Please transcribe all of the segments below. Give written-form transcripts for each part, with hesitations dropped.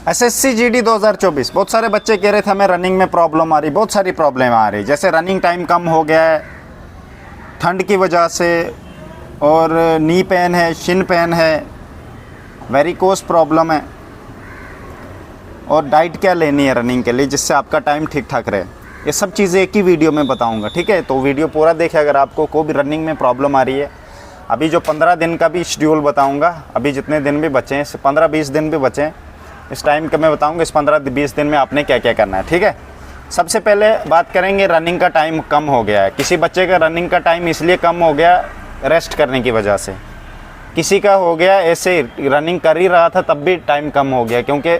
SSC GD 2024 बहुत सारे बच्चे कह रहे थे हमें रनिंग में प्रॉब्लम आ रही, बहुत सारी प्रॉब्लम आ रही, जैसे रनिंग टाइम कम हो गया है ठंड की वजह से, और नी पेन है, शिन पेन है, वेरिकोस प्रॉब्लम है, और डाइट क्या लेनी है रनिंग के लिए जिससे आपका टाइम ठीक ठाक रहे। ये सब चीज़ें एक ही वीडियो में बताऊंगा, ठीक है। तो वीडियो पूरा देखें अगर आपको कोई भी रनिंग में प्रॉब्लम आ रही है। अभी जो 15 दिन का भी शेड्यूल बताऊंगा, अभी जितने दिन भी बचे हैं, 15-20 दिन भी बचे हैं, इस टाइम का मैं बताऊंगा इस 15-20 दिन में आपने क्या क्या करना है, ठीक है। सबसे पहले बात करेंगे रनिंग का टाइम कम हो गया है। किसी बच्चे का रनिंग का टाइम इसलिए कम हो गया रेस्ट करने की वजह से, किसी का हो गया ऐसे रनिंग कर ही रहा था तब भी टाइम कम हो गया क्योंकि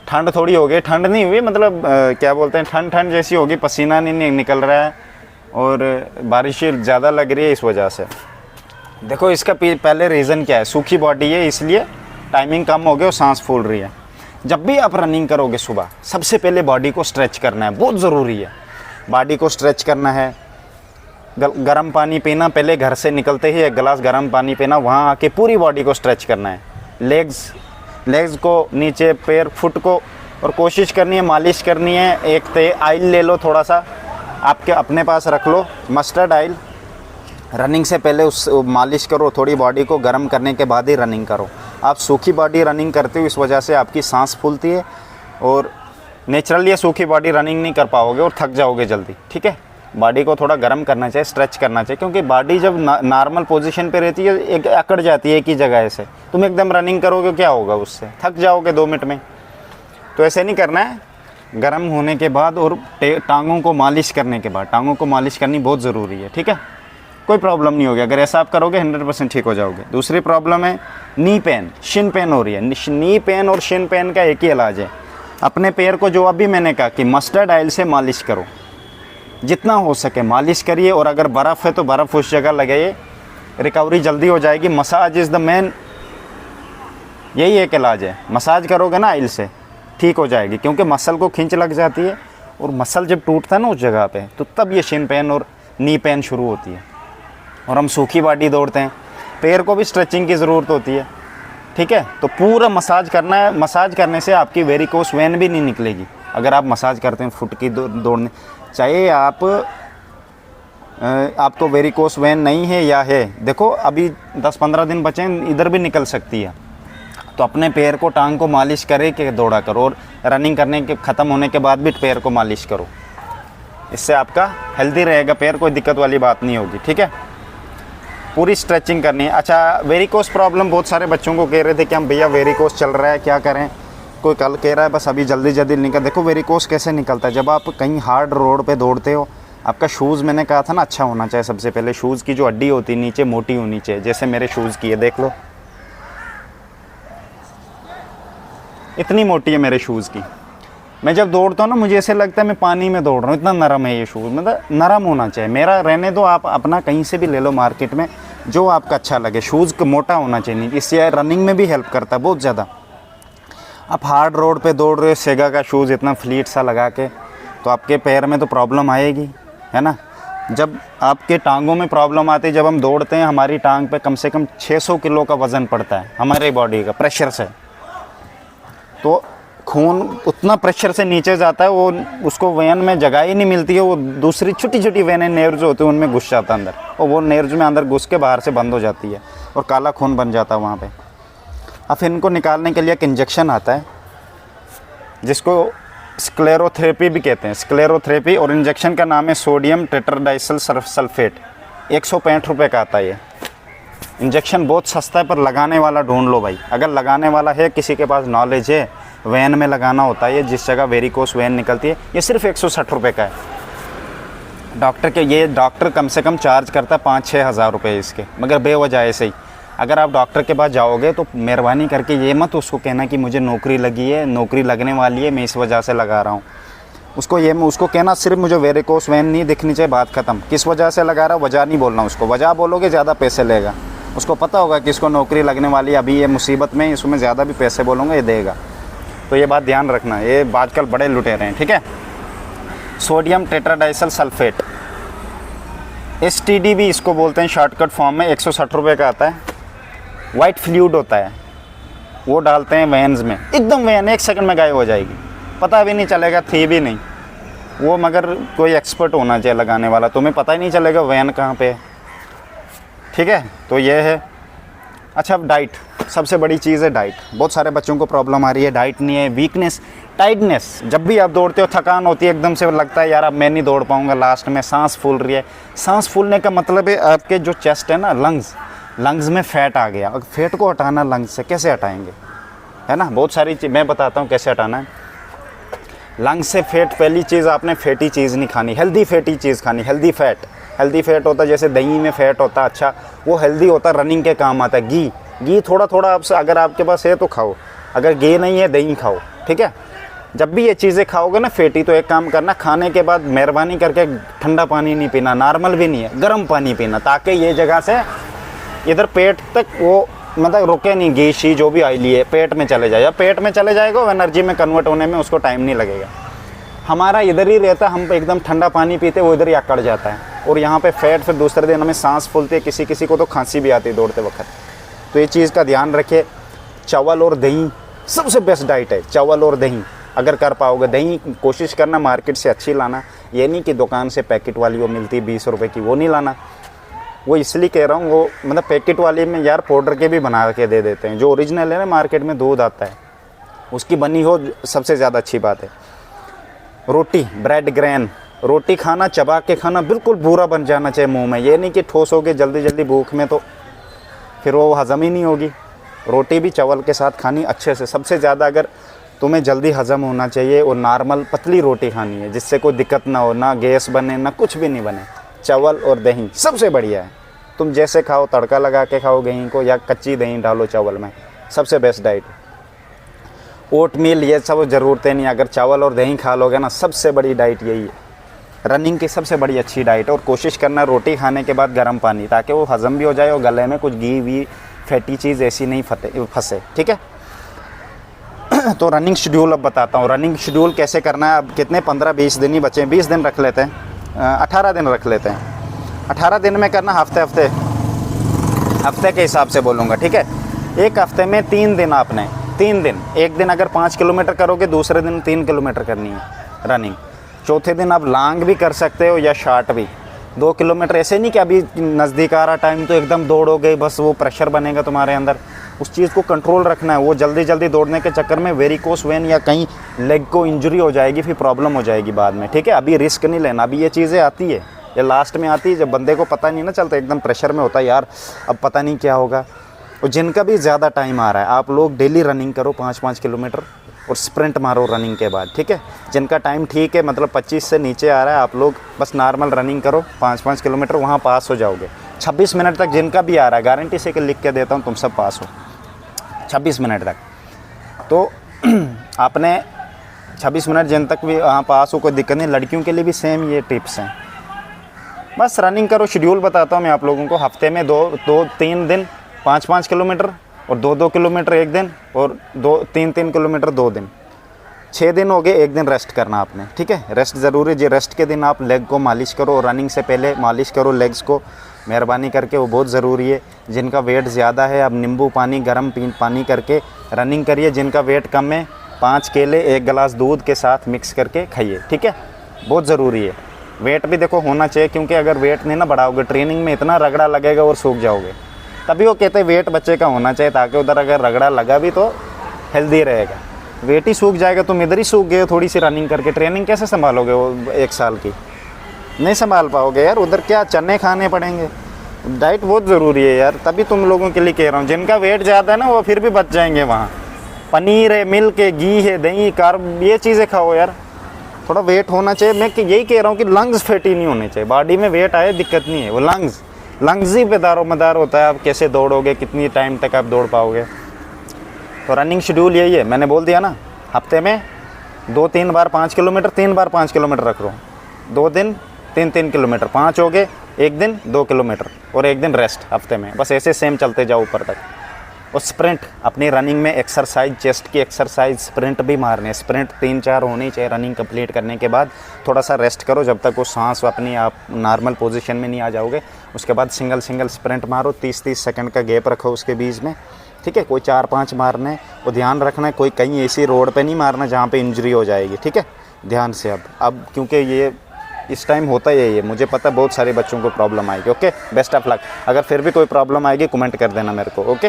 ठंड थोड़ी हो गई, ठंड नहीं हुई मतलब क्या बोलते हैं ठंड जैसी होगी, पसीना नहीं निकल रहा है और बारिश ज़्यादा लग रही है इस वजह से। देखो इसका पहले रीज़न क्या है, सूखी बॉडी है इसलिए टाइमिंग कम हो गया और सांस फूल रही है। जब भी आप रनिंग करोगे सुबह सबसे पहले बॉडी को स्ट्रेच करना है, बहुत ज़रूरी है। बॉडी को स्ट्रेच करना है, गर्म पानी पीना, पहले घर से निकलते ही 1 गिलास गर्म पानी पीना, वहाँ आके पूरी बॉडी को स्ट्रेच करना है, लेग्स को, नीचे पैर, फुट को, और कोशिश करनी है मालिश करनी है। एक आइल ले लो, थोड़ा सा आपके अपने पास रख लो, मस्टर्ड आइल। रनिंग से पहले उस मालिश करो, थोड़ी बॉडी को गर्म करने के बाद ही रनिंग करो। आप सूखी बॉडी रनिंग करते हो इस वजह से आपकी सांस फूलती है और नेचुरली सूखी बॉडी रनिंग नहीं कर पाओगे और थक जाओगे जल्दी, ठीक है। बॉडी को थोड़ा गर्म करना चाहिए, स्ट्रेच करना चाहिए, क्योंकि बॉडी जब नॉर्मल पोजीशन पे रहती है एक अकड़ जाती है एक ही जगह से। तुम एकदम रनिंग करोगे क्या होगा, उससे थक जाओगे 2 मिनट में। तो ऐसे नहीं करना है, गर्म होने के बाद और टांगों को मालिश करने के बाद, टांगों को मालिश करनी बहुत ज़रूरी है, ठीक है। कोई प्रॉब्लम नहीं होगी अगर ऐसा आप करोगे, 100% ठीक हो जाओगे। दूसरी प्रॉब्लम है नी पेन, शिन पेन हो रही है। नी पेन और शिन पेन का एक ही इलाज है, अपने पैर को जो अभी मैंने कहा कि मस्टर्ड ऑयल से मालिश करो, जितना हो सके मालिश करिए, और अगर बर्फ़ है तो बर्फ़ उस जगह लगाइए, रिकवरी जल्दी हो जाएगी। मसाज इज़ द मेन, यही एक इलाज है। मसाज करोगे ना ऑयल से ठीक हो जाएगी, क्योंकि मसल को खींच लग जाती है और मसल जब टूटता है ना उस जगह पे, तो तब ये शिन पेन और नी पेन शुरू होती है। और हम सूखी बॉडी दौड़ते हैं, पैर को भी स्ट्रेचिंग की ज़रूरत होती है, ठीक है। तो पूरा मसाज करना है, मसाज करने से आपकी वेरिकोस वेन भी नहीं निकलेगी अगर आप मसाज करते हैं फुट की दौड़ने। चाहे आपको वेरिकोस वेन नहीं है या है, देखो अभी 10-15 दिन बचे हैं, इधर भी निकल सकती है। तो अपने पैर को, टांग को मालिश करे के दौड़ा करो, और रनिंग करने के ख़त्म होने के बाद भी पैर को मालिश करो, इससे आपका हेल्दी रहेगा पैर, कोई दिक्कत वाली बात नहीं होगी, ठीक है। पूरी स्ट्रेचिंग करनी है। अच्छा, वेरिकोस प्रॉब्लम बहुत सारे बच्चों को कह रहे थे कि हम भैया वेरिकोस चल रहा है क्या करें, कोई कल कह रहा है बस अभी जल्दी निकल। देखो वेरिकोस कैसे निकलता है, जब आप कहीं हार्ड रोड पे दौड़ते हो, आपका शूज़ मैंने कहा था ना अच्छा होना चाहिए। सबसे पहले शूज़ की जो हड्डी होती है नीचे मोटी होनी चाहिए, जैसे मेरे शूज़ की है देख लो, इतनी मोटी है मेरे शूज़ की। मैं जब दौड़ता हूँ ना मुझे ऐसे लगता है मैं पानी में दौड़ रहा हूँ, इतना नरम है ये शूज़, मतलब नरम होना चाहिए। मेरा रहने दो, आप अपना कहीं से भी ले लो मार्केट में, जो आपका अच्छा लगे। शूज़ को मोटा होना चाहिए, इससे रनिंग में भी हेल्प करता है बहुत ज़्यादा। आप हार्ड रोड पे दौड़ रहे हो, सेगा का शूज़ इतना फ्लीट सा लगा के, तो आपके पैर में तो प्रॉब्लम आएगी, है ना। जब आपके टांगों में प्रॉब्लम आती है, जब हम दौड़ते हैं हमारी टांग पे कम से कम 600 किलो का वज़न पड़ता है हमारे बॉडी का प्रेशर से, तो खून उतना प्रेशर से नीचे जाता है, वो उसको वेन में जगह ही नहीं मिलती है, वो दूसरी छोटी छोटी वेनें नेर्व्स होती हैं उनमें घुस जाता है अंदर, और वो नेर्व्स में अंदर घुस के बाहर से बंद हो जाती है और काला खून बन जाता है वहाँ पे। अब इनको निकालने के लिए एक इंजेक्शन आता है जिसको स्क्लेरोथेरेपी भी कहते हैं, स्क्लेरोथेरेपी, और इंजेक्शन का नाम है सोडियम टेट्राडाइसल सल्फेट। 165 रुपये का आता है ये इंजेक्शन, बहुत सस्ता है, पर लगाने वाला ढूंढ लो भाई। अगर लगाने वाला है, किसी के पास नॉलेज है, वैन में लगाना होता है, जिस जगह वेरिकोस वैन निकलती है, ये सिर्फ 160 रुपये का है। डॉक्टर कम से कम चार्ज करता है 5-6 हज़ार रुपये इसके, मगर बेवजह ऐसे ही। अगर आप डॉक्टर के पास जाओगे तो मेहरबानी करके ये मत उसको कहना कि मुझे नौकरी लगी है, नौकरी लगने वाली है, मैं इस वजह से लगा रहा हूँ। उसको कहना सिर्फ मुझे वेरिकोस वैन नहीं दिखनी चाहिए, बात ख़त्म। किस वजह से लगा रहा, वजह नहीं बोलना उसको, वजह बोलोगे ज़्यादा पैसे लेगा। उसको पता होगा कि इसको नौकरी लगने वाली है, अभी ये मुसीबत में, इसमें ज़्यादा भी पैसे बोलूँगा ये देगा। तो ये बात ध्यान रखना, ये आजकल बड़े लुटेरे हैं, ठीक है। सोडियम टेट्राडाइसल सल्फेट, STD भी इसको बोलते हैं शॉर्टकट फॉर्म में, 160 रुपये का आता है। वाइट फ्लूइड होता है, वो डालते हैं वैन्स में, एकदम वैन 1 सेकंड में गायब हो जाएगी, पता भी नहीं चलेगा, थी भी नहीं वो। मगर कोई एक्सपर्ट होना चाहिए लगाने वाला, तुम्हें पता ही नहीं चलेगा वैन कहाँ पे है, ठीक है। तो ये है। अच्छा, अब डाइट, सबसे बड़ी चीज़ है डाइट। बहुत सारे बच्चों को प्रॉब्लम आ रही है, डाइट नहीं है, वीकनेस, टाइटनेस। जब भी आप दौड़ते हो थकान होती है, एकदम से लगता है यार अब मैं नहीं दौड़ पाऊंगा, लास्ट में सांस फूल रही है। सांस फूलने का मतलब है आपके जो चेस्ट है ना, लंग्स में फैट आ गया। अब फैट को हटाना लंग्स से कैसे हटाएंगे, है ना। बहुत सारी चीज़ मैं बताता हूँ कैसे हटाना है। लंग्स से फैट, पहली चीज़ आपने फैटी चीज़ नहीं खानी, हेल्दी फैटी चीज़ खानी। हेल्दी फैट होता है जैसे दही में फैट होता है, अच्छा वो हेल्दी होता है, रनिंग के काम आता है। घी थोड़ा थोड़ा आपसे अगर आपके पास है तो खाओ, अगर घी नहीं है दही खाओ, ठीक है। जब भी ये चीज़ें खाओगे ना फैटी, तो एक काम करना, खाने के बाद मेहरबानी करके ठंडा पानी नहीं पीना, नॉर्मल भी नहीं है, गर्म पानी पीना, ताकि ये जगह से इधर पेट तक वो मतलब रुके नहीं, घी शी जो भी ऑयली है पेट में चले जाए। या पेट में चले जाएगा वो एनर्जी में कन्वर्ट होने में उसको टाइम नहीं लगेगा। हमारा इधर ही रहता, हम एकदम ठंडा पानी पीते वो इधर ही अकड़ जाता है, और यहाँ पे फैट, फिर दूसरे दिन हमें सांस फूलती है, किसी किसी को तो खांसी भी आती है दौड़ते वक्त। तो ये चीज़ का ध्यान रखिए। चावल और दही सबसे बेस्ट डाइट है, चावल और दही अगर कर पाओगे। दही कोशिश करना मार्केट से अच्छी लाना, ये नहीं कि दुकान से पैकेट वाली वो मिलती है 20 रुपए की, वो नहीं लाना। वो इसलिए कह रहा हूँ, वो मतलब पैकेट वाली में यार पाउडर के भी बना के दे देते हैं। जो ओरिजिनल है ना मार्केट में दूध आता है उसकी बनी हो, सबसे ज़्यादा अच्छी बात है। रोटी, ब्रेड, ग्रेन रोटी खाना, चबा के खाना, बिल्कुल पूरा बन जाना चाहिए मुंह में। ये नहीं कि ठोस हो गए जल्दी जल्दी भूख में, तो फिर वो हज़म ही नहीं होगी। रोटी भी चावल के साथ खानी अच्छे से। सबसे ज़्यादा अगर तुम्हें जल्दी हज़म होना चाहिए और नॉर्मल पतली रोटी खानी है जिससे कोई दिक्कत ना हो, ना गैस बने ना कुछ भी नहीं बने, चावल और दही सबसे बढ़िया है। तुम जैसे खाओ, तड़का लगा के खाओ दही को, या कच्ची दही डालो चावल में, सबसे बेस्ट डाइट। ओट मील ये सब ज़रूरतें नहीं, अगर चावल और दही खा लोगे ना, सबसे बड़ी डाइट यही है। रनिंग की सबसे बड़ी अच्छी डाइट। और कोशिश करना रोटी खाने के बाद गर्म पानी, ताकि वो हज़म भी हो जाए और गले में कुछ घी वी फैटी चीज़ ऐसी नहीं फंसे, ठीक है। तो रनिंग शेड्यूल अब बताता हूँ। रनिंग शेड्यूल कैसे करना है। अब कितने 15-20 दिन ही बचे, 20 दिन रख लेते हैं, 18 दिन रख लेते हैं। 18 दिन में करना, हफ्ते के हिसाब से बोलूँगा, ठीक है। एक हफ्ते में 3 दिन आपने, 3 दिन, एक दिन अगर 5 किलोमीटर करोगे, दूसरे दिन 3 किलोमीटर करनी है रनिंग। चौथे दिन आप लॉन्ग भी कर सकते हो या शॉर्ट भी, 2 किलोमीटर। ऐसे नहीं कि अभी नज़दीक आ रहा टाइम तो एकदम दौड़ोगे, बस वो प्रेशर बनेगा तुम्हारे अंदर। उस चीज़ को कंट्रोल रखना है। वो जल्दी जल्दी दौड़ने के चक्कर में वेरिकोस वेन या कहीं लेग को इंजरी हो जाएगी, फिर प्रॉब्लम हो जाएगी बाद में, ठीक है। अभी रिस्क नहीं लेना। अभी ये चीज़ें आती है, ये लास्ट में आती है जब बंदे को पता नहीं ना चलता, एकदम प्रेशर में होता है यार अब पता नहीं क्या होगा। और जिनका भी ज़्यादा टाइम आ रहा है, आप लोग डेली रनिंग करो 5-5 किलोमीटर और स्प्रिंट मारो रनिंग के बाद, ठीक है। जिनका टाइम ठीक है, मतलब 25 से नीचे आ रहा है, आप लोग बस नॉर्मल रनिंग करो 5-5 किलोमीटर, वहाँ पास हो जाओगे। 26 मिनट तक जिनका भी आ रहा है, गारंटी से कि लिख के देता हूँ तुम सब पास हो 26 मिनट तक। तो आपने 26 मिनट जिन तक भी वहाँ पास हो, कोई दिक्कत नहीं। लड़कियों के लिए भी सेम ये टिप्स हैं। बस रनिंग करो। शेड्यूल बताता हूँ मैं आप लोगों को। हफ्ते में 2-3 दिन 5-5 किलोमीटर और 2-2 किलोमीटर एक दिन, और 2-3 किलोमीटर 2 दिन। 6 दिन हो गए, एक दिन रेस्ट करना आपने, ठीक है। रेस्ट ज़रूरी है। रेस्ट के दिन आप लेग को मालिश करो, रनिंग से पहले मालिश करो लेग्स को, मेहरबानी करके, वो बहुत ज़रूरी है। जिनका वेट ज़्यादा है, अब नींबू पानी, गर्म पानी करके रनिंग करिए। जिनका वेट कम है, 5 केले 1 गिलास दूध के साथ मिक्स करके खाइए, ठीक है। बहुत ज़रूरी है। वेट भी देखो होना चाहिए, क्योंकि अगर वेट नहीं ना बढ़ाओगे, ट्रेनिंग में इतना रगड़ा लगेगा और सूख जाओगे। तभी वो कहते हैं वेट बच्चे का होना चाहिए, ताकि उधर अगर रगड़ा लगा भी तो हेल्दी रहेगा। वेट ही सूख जाएगा, तुम इधर ही सूख गए थोड़ी सी रनिंग करके, ट्रेनिंग कैसे संभालोगे वो 1 साल की? नहीं संभाल पाओगे यार। उधर क्या चने खाने पड़ेंगे। डाइट बहुत ज़रूरी है यार, तभी तुम लोगों के लिए कह रहा हूँ। जिनका वेट ज़्यादा है ना, वो फिर भी बच जाएंगे वहाँ। पनीर है, मिल्क है, घी है, दही, कार्ब, ये चीज़ें खाओ यार। थोड़ा वेट होना चाहिए। मैं यही कह रहा हूँ कि लंग्स फैटी नहीं होने चाहिए। बॉडी में वेट आए दिक्कत नहीं है, वो लंग्स ही पे दारोमदार होता है। आप कैसे दौड़ोगे, कितनी टाइम तक आप दौड़ पाओगे। तो रनिंग शेड्यूल यही है, मैंने बोल दिया ना। हफ्ते में 2-3 बार 5 किलोमीटर, 3 बार 5 किलोमीटर रख लो। 2 दिन 3-3 किलोमीटर, 5 हो गए, एक दिन 2 किलोमीटर और एक दिन रेस्ट हफ्ते में। बस ऐसे सेम चलते जाओ ऊपर तक। और स्प्रिंट, अपनी रनिंग में एक्सरसाइज, चेस्ट की एक्सरसाइज, स्प्रिंट भी मारने। स्प्रिंट 3-4 होनी चाहिए रनिंग कंप्लीट करने के बाद। थोड़ा सा रेस्ट करो जब तक वो सांस अपनी आप नॉर्मल पोजीशन में नहीं आ जाओगे। उसके बाद सिंगल स्प्रिंट मारो, 30-30 सेकंड का गैप रखो उसके बीच में, ठीक है। कोई 4-5 मारने हैं, वो ध्यान रखना है, कोई कहीं ऐसी रोड पे नहीं मारना जहाँ पे इंजरी हो जाएगी, ठीक है। ध्यान से अब क्योंकि ये इस टाइम होता ही है, ये मुझे पता है बहुत सारे बच्चों को प्रॉब्लम आएगी। Okay, best of luck. अगर फिर भी कोई प्रॉब्लम आएगी कमेंट कर देना मेरे को। ओके।